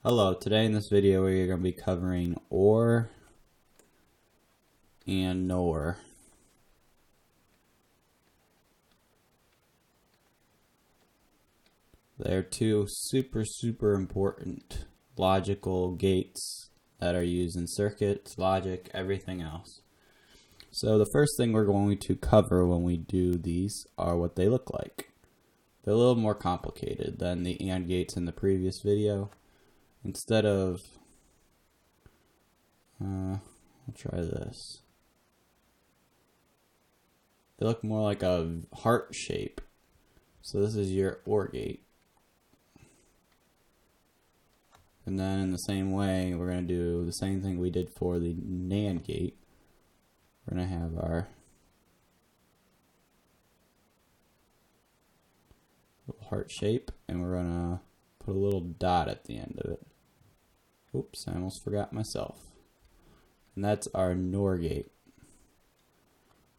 Hello, today in this video we're going to be covering OR and NOR. They're two super important logical gates that are used in circuits, logic, everything else. So the first thing we're going to cover when we do these are what they look like. They're a little more complicated than the AND gates in the previous video. Instead of, I'll try this. They look more like a heart shape. So this is your OR gate. And then in the same way, we're going to do the same thing we did for the NAND gate. We're going to have our little heart shape, and we're going to put a little dot at the end of it. Oops, I almost forgot myself. And that's our NOR gate.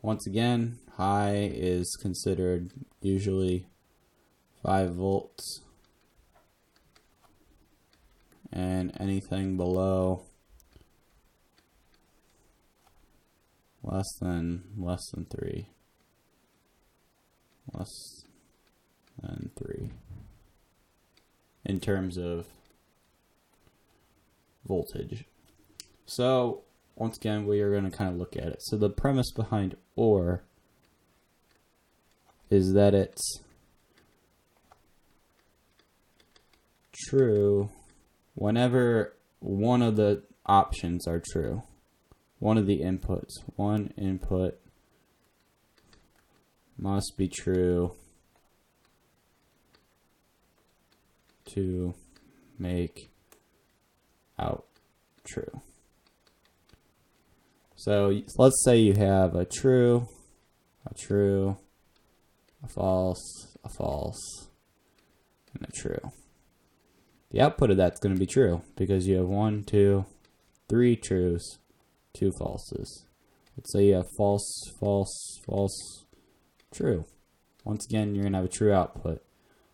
Once again, high is considered usually 5 volts. And anything below less than 3. Less than 3. In terms of voltage. So once again, we are going to kind of look at it. So the premise behind OR is that it's true whenever one of the options are true. One of the inputs. One input must be true to make out true. So let's say you have a true, a false, and a true. The output of that's going to be true because you have 1, 2, 3 trues, 2 falses. Let's say you have false, true. Once again, you're going to have a true output.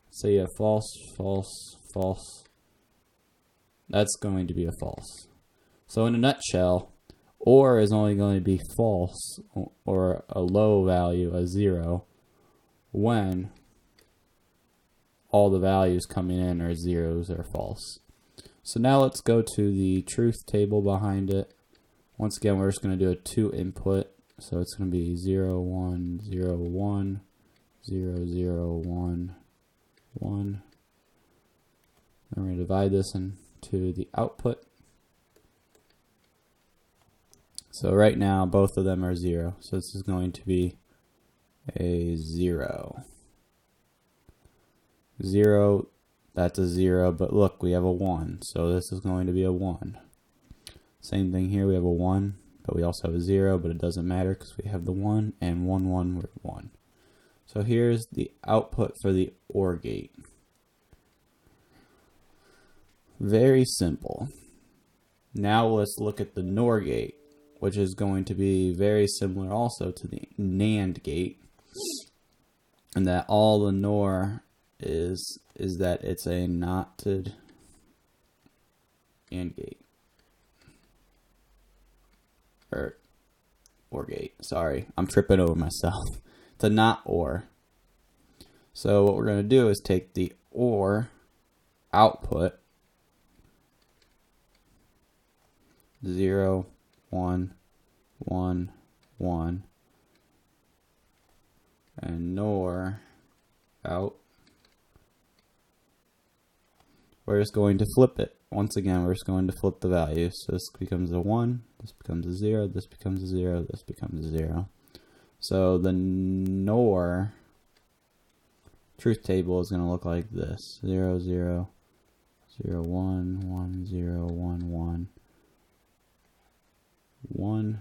Let's say you have false. That's going to be a false. So in a nutshell, OR is only going to be false or a low value, a 0, when all the values coming in are zeros or false. So now let's go to the truth table behind it. Once again, we're just going to do a 2 input. So it's going to be 0, 1, 0, 1, 0, 0, 1, 1. And we're going to divide this into the output. So right now, both of them are 0. So this is going to be a 0. 0, that's a 0, but look, we have a 1. So this is going to be a 1. Same thing here, we have a 1, but we also have a 0, but it doesn't matter because we have the 1, and 1, 1, we're 1. So here's the output for the OR gate. Very simple. Now let's look at the NOR gate, which is going to be very similar also to the NAND gate, and that all the NOR is that it's a knotted AND gate. OR gate. Sorry, I'm tripping over myself. It's a not OR. So what we're going to do is take the OR output 0, 1, 1, 1, and NOR out. We're just going to flip it. Once again, we're just going to flip the values. So this becomes a 1, this becomes a 0, this becomes a 0, this becomes a 0. So the NOR truth table is going to look like this. 0, 0, 0, 1, 1, 0, 1, 1. 1,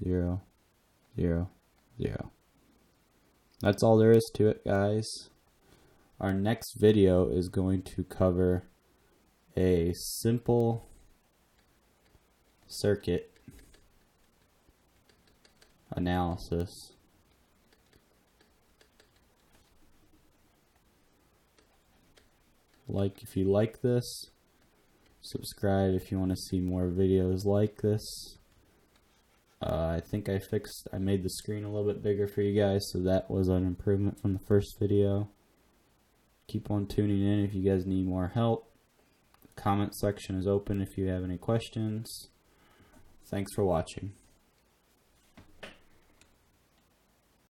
0, 0, 0. That's all there is to it, guys. Our next video is going to cover a simple circuit analysis If you like this, Subscribe if you want to see more videos like this. I think I made the screen a little bit bigger for you guys, so that was an improvement from the first video. Keep on tuning in if you guys need more help. The comment section is open if you have any questions. Thanks for watching.